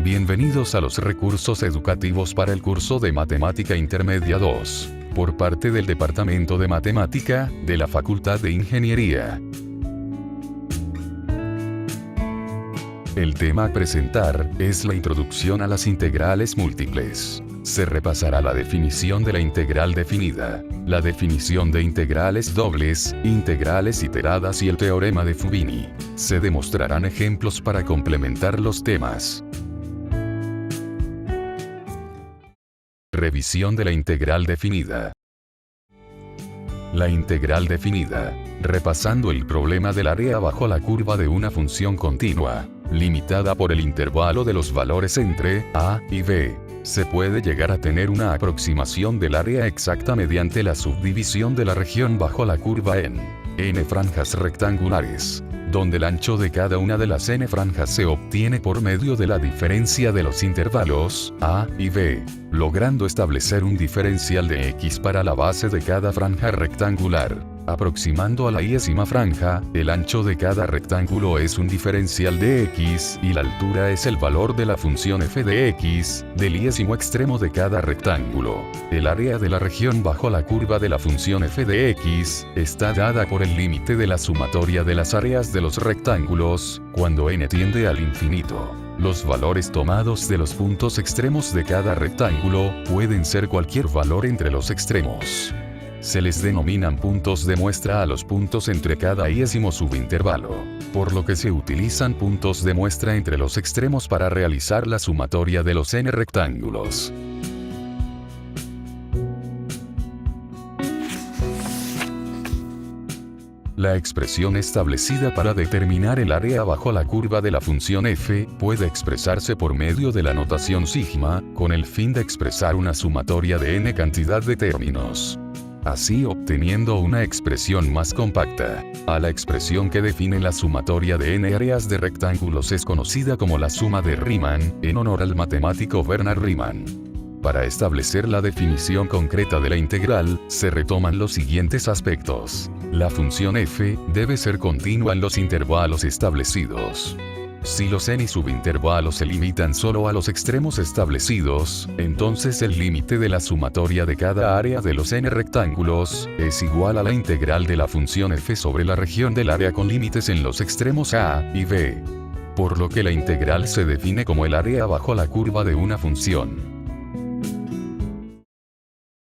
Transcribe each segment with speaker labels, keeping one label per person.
Speaker 1: Bienvenidos a los recursos educativos para el curso de Matemática Intermedia 2, por parte del Departamento de Matemática, de la Facultad de Ingeniería. El tema a presentar es la introducción a las integrales múltiples. Se repasará la definición de la integral definida, la definición de integrales dobles, integrales iteradas y el teorema de Fubini. Se demostrarán ejemplos para complementar los temas. Revisión de la integral definida. La integral definida, repasando el problema del área bajo la curva de una función continua, limitada por el intervalo de los valores entre a y b. Se puede llegar a tener una aproximación del área exacta mediante la subdivisión de la región bajo la curva en n franjas rectangulares, donde el ancho de cada una de las n franjas se obtiene por medio de la diferencia de los intervalos a y b, logrando establecer un diferencial de x para la base de cada franja rectangular. Aproximando a la iésima franja, el ancho de cada rectángulo es un diferencial de x y la altura es el valor de la función f de x, del iésimo extremo de cada rectángulo. El área de la región bajo la curva de la función f de x está dada por el límite de la sumatoria de las áreas de los rectángulos, cuando n tiende al infinito. Los valores tomados de los puntos extremos de cada rectángulo pueden ser cualquier valor entre los extremos. Se les denominan puntos de muestra a los puntos entre cada iésimo subintervalo, por lo que se utilizan puntos de muestra entre los extremos para realizar la sumatoria de los n rectángulos. La expresión establecida para determinar el área bajo la curva de la función f puede expresarse por medio de la notación sigma, con el fin de expresar una sumatoria de n cantidad de términos, así obteniendo una expresión más compacta. A la expresión que define la sumatoria de n áreas de rectángulos es conocida como la suma de Riemann, en honor al matemático Bernard Riemann. Para establecer la definición concreta de la integral, se retoman los siguientes aspectos. La función f debe ser continua en los intervalos establecidos. Si los n subintervalos se limitan solo a los extremos establecidos, entonces el límite de la sumatoria de cada área de los n rectángulos es igual a la integral de la función f sobre la región del área con límites en los extremos a y b. Por lo que la integral se define como el área bajo la curva de una función.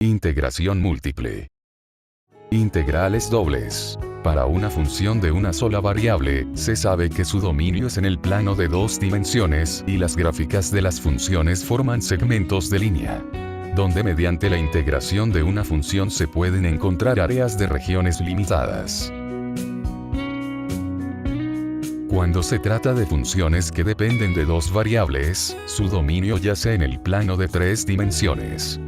Speaker 1: Integración múltiple. Integrales dobles. Para una función de una sola variable, se sabe que su dominio es en el plano de dos dimensiones y las gráficas de las funciones forman segmentos de línea, donde mediante la integración de una función se pueden encontrar áreas de regiones limitadas. Cuando se trata de funciones que dependen de dos variables, su dominio yace en el plano de tres dimensiones.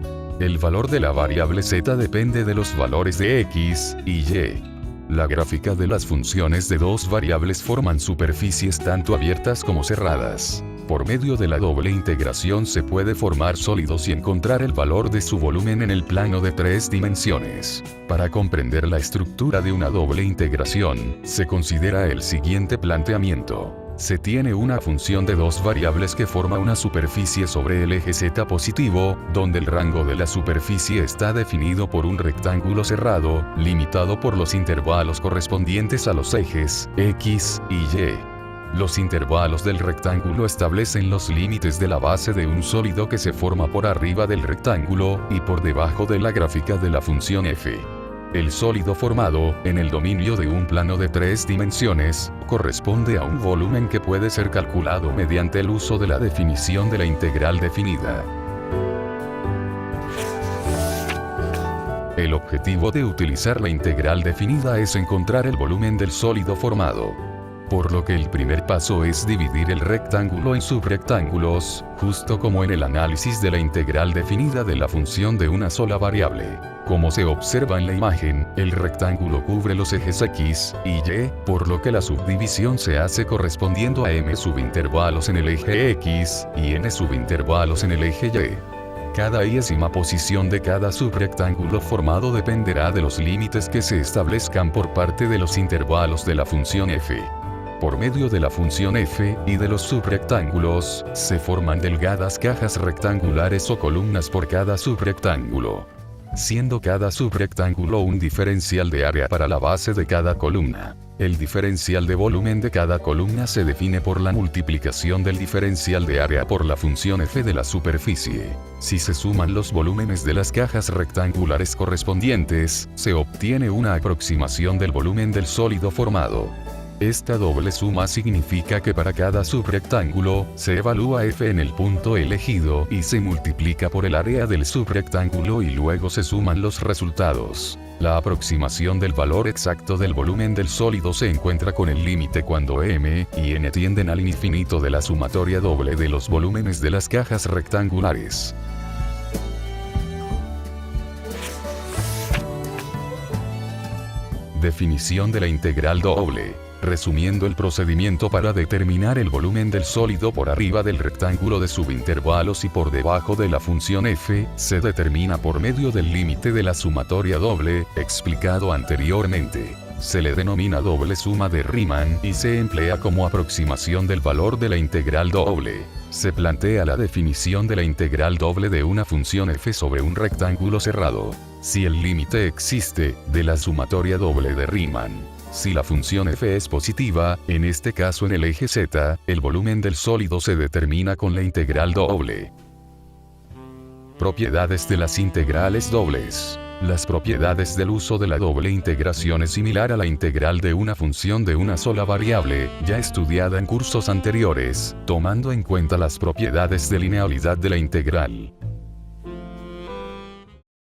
Speaker 1: El valor de la variable z depende de los valores de x y y. La gráfica de las funciones de dos variables forman superficies tanto abiertas como cerradas. Por medio de la doble integración se puede formar sólidos y encontrar el valor de su volumen en el plano de tres dimensiones. Para comprender la estructura de una doble integración, se considera el siguiente planteamiento. Se tiene una función de dos variables que forma una superficie sobre el eje z positivo, donde el rango de la superficie está definido por un rectángulo cerrado, limitado por los intervalos correspondientes a los ejes x y y. Los intervalos del rectángulo establecen los límites de la base de un sólido que se forma por arriba del rectángulo y por debajo de la gráfica de la función f. El sólido formado, en el dominio de un plano de tres dimensiones, corresponde a un volumen que puede ser calculado mediante el uso de la definición de la integral definida. El objetivo de utilizar la integral definida es encontrar el volumen del sólido formado. Por lo que el primer paso es dividir el rectángulo en subrectángulos, justo como en el análisis de la integral definida de la función de una sola variable. Como se observa en la imagen, el rectángulo cubre los ejes x y y, por lo que la subdivisión se hace correspondiendo a m subintervalos en el eje x y n subintervalos en el eje y. Cada iésima posición de cada subrectángulo formado dependerá de los límites que se establezcan por parte de los intervalos de la función f. Por medio de la función f y de los subrectángulos, se forman delgadas cajas rectangulares o columnas por cada subrectángulo, siendo cada subrectángulo un diferencial de área para la base de cada columna. El diferencial de volumen de cada columna se define por la multiplicación del diferencial de área por la función f de la superficie. Si se suman los volúmenes de las cajas rectangulares correspondientes, se obtiene una aproximación del volumen del sólido formado. Esta doble suma significa que para cada subrectángulo, se evalúa f en el punto elegido y se multiplica por el área del subrectángulo y luego se suman los resultados. La aproximación del valor exacto del volumen del sólido se encuentra con el límite cuando m y n tienden al infinito de la sumatoria doble de los volúmenes de las cajas rectangulares. Definición de la integral doble. Resumiendo el procedimiento para determinar el volumen del sólido por arriba del rectángulo de subintervalos y por debajo de la función f, se determina por medio del límite de la sumatoria doble, explicado anteriormente. Se le denomina doble suma de Riemann y se emplea como aproximación del valor de la integral doble. Se plantea la definición de la integral doble de una función f sobre un rectángulo cerrado. Si el límite existe, de la sumatoria doble de Riemann. Si la función f es positiva, en este caso en el eje z, el volumen del sólido se determina con la integral doble. Propiedades de las integrales dobles. Las propiedades del uso de la doble integración es similar a la integral de una función de una sola variable, ya estudiada en cursos anteriores, tomando en cuenta las propiedades de linealidad de la integral.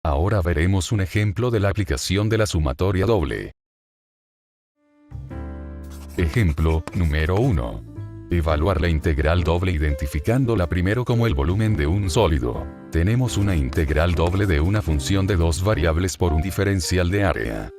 Speaker 1: Ahora veremos un ejemplo de la aplicación de la sumatoria doble. Ejemplo, número 1. Evaluar la integral doble identificándola primero como el volumen de un sólido. Tenemos una integral doble de una función de dos variables por un diferencial de área,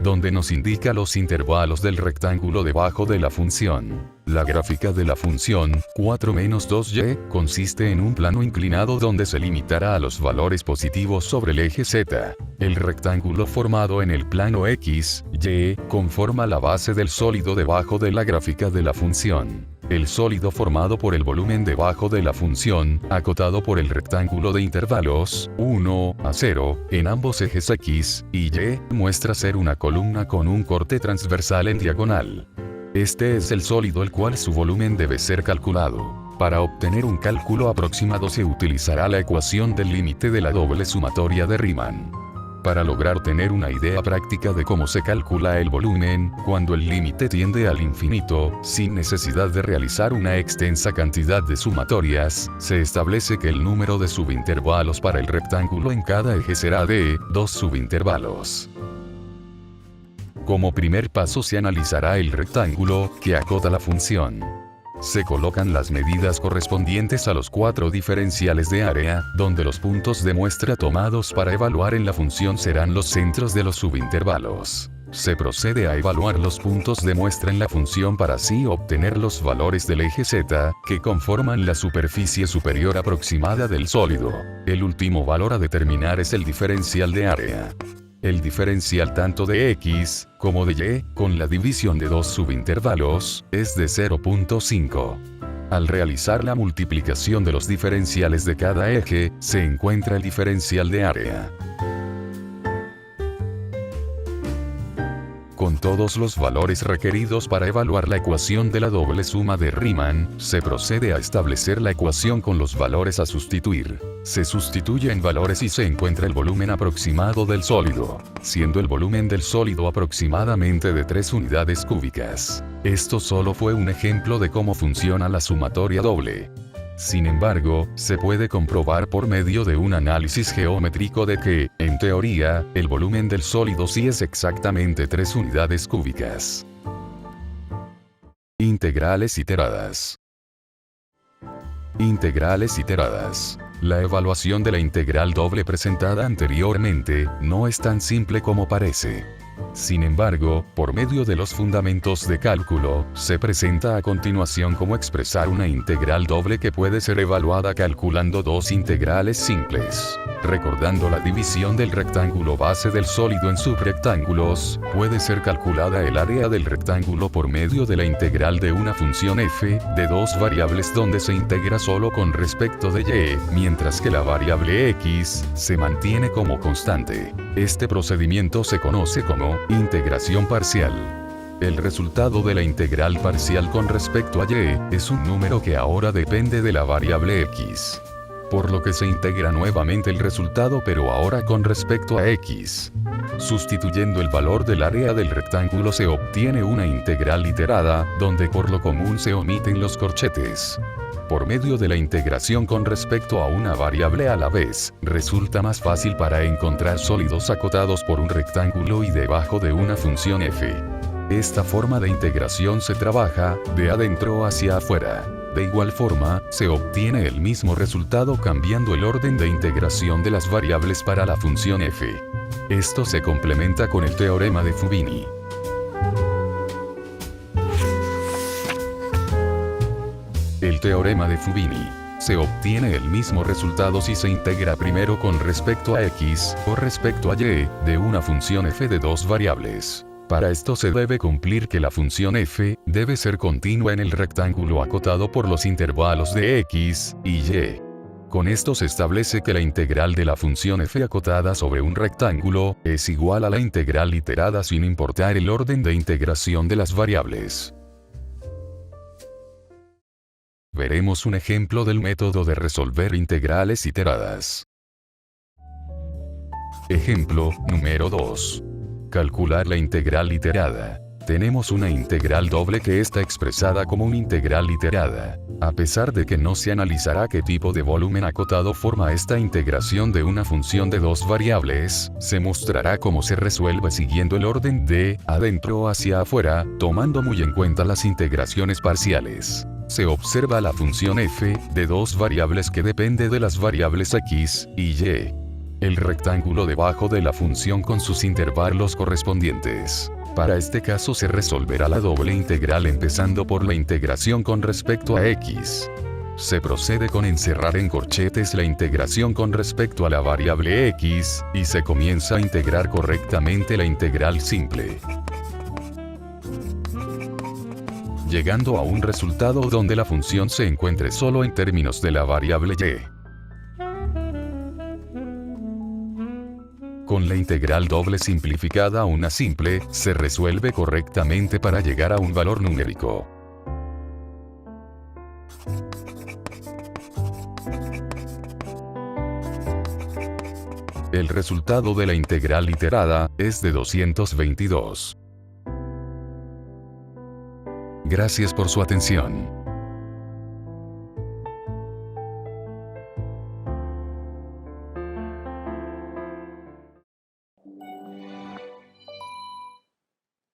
Speaker 1: donde nos indica los intervalos del rectángulo debajo de la función. La gráfica de la función, 4 menos 2y, consiste en un plano inclinado donde se limitará a los valores positivos sobre el eje z. El rectángulo formado en el plano x, y, conforma la base del sólido debajo de la gráfica de la función. El sólido formado por el volumen debajo de la función, acotado por el rectángulo de intervalos, 1 a 0, en ambos ejes x y y, muestra ser una columna con un corte transversal en diagonal. Este es el sólido el cual su volumen debe ser calculado. Para obtener un cálculo aproximado se utilizará la ecuación del límite de la doble sumatoria de Riemann. Para lograr tener una idea práctica de cómo se calcula el volumen, cuando el límite tiende al infinito, sin necesidad de realizar una extensa cantidad de sumatorias, se establece que el número de subintervalos para el rectángulo en cada eje será de 2 subintervalos. Como primer paso se analizará el rectángulo, que acota la función. Se colocan las medidas correspondientes a los 4 diferenciales de área, donde los puntos de muestra tomados para evaluar en la función serán los centros de los subintervalos. Se procede a evaluar los puntos de muestra en la función para así obtener los valores del eje z, que conforman la superficie superior aproximada del sólido. El último valor a determinar es el diferencial de área. El diferencial tanto de x, como de y, con la división de dos subintervalos, es de 0.5. Al realizar la multiplicación de los diferenciales de cada eje, se encuentra el diferencial de área. Con todos los valores requeridos para evaluar la ecuación de la doble suma de Riemann, se procede a establecer la ecuación con los valores a sustituir. Se sustituye en valores y se encuentra el volumen aproximado del sólido, siendo el volumen del sólido aproximadamente de 3 unidades cúbicas. Esto solo fue un ejemplo de cómo funciona la sumatoria doble. Sin embargo, se puede comprobar por medio de un análisis geométrico de que, en teoría, el volumen del sólido sí es exactamente 3 unidades cúbicas. Integrales iteradas. Integrales iteradas. La evaluación de la integral doble presentada anteriormente, no es tan simple como parece. Sin embargo, por medio de los fundamentos de cálculo, se presenta a continuación cómo expresar una integral doble que puede ser evaluada calculando dos integrales simples. Recordando la división del rectángulo base del sólido en subrectángulos, puede ser calculada el área del rectángulo por medio de la integral de una función f, de dos variables donde se integra solo con respecto de y, mientras que la variable x se mantiene como constante. Este procedimiento se conoce como integración parcial. El resultado de la integral parcial con respecto a y es un número que ahora depende de la variable x. Por lo que se integra nuevamente el resultado pero ahora con respecto a x. Sustituyendo el valor del área del rectángulo se obtiene una integral iterada, donde por lo común se omiten los corchetes. Por medio de la integración con respecto a una variable a la vez, resulta más fácil para encontrar sólidos acotados por un rectángulo y debajo de una función f. Esta forma de integración se trabaja de adentro hacia afuera. De igual forma, se obtiene el mismo resultado cambiando el orden de integración de las variables para la función f. Esto se complementa con el teorema de Fubini. El teorema de Fubini. Se obtiene el mismo resultado si se integra primero con respecto a x o respecto a y de una función f de dos variables. Para esto se debe cumplir que la función f debe ser continua en el rectángulo acotado por los intervalos de x y y. Con esto se establece que la integral de la función f acotada sobre un rectángulo es igual a la integral iterada sin importar el orden de integración de las variables. Veremos un ejemplo del método de resolver integrales iteradas. Ejemplo número 2. Calcular la integral iterada. Tenemos una integral doble que está expresada como una integral iterada. A pesar de que no se analizará qué tipo de volumen acotado forma esta integración de una función de dos variables, se mostrará cómo se resuelve siguiendo el orden de adentro hacia afuera, tomando muy en cuenta las integraciones parciales. Se observa la función f de dos variables que depende de las variables x y y. El rectángulo debajo de la función con sus intervalos correspondientes. Para este caso se resolverá la doble integral empezando por la integración con respecto a x. Se procede con encerrar en corchetes la integración con respecto a la variable x, y se comienza a integrar correctamente la integral simple. Llegando a un resultado donde la función se encuentre solo en términos de la variable y. Con la integral doble simplificada a una simple, se resuelve correctamente para llegar a un valor numérico. El resultado de la integral iterada es de 222. Gracias por su atención.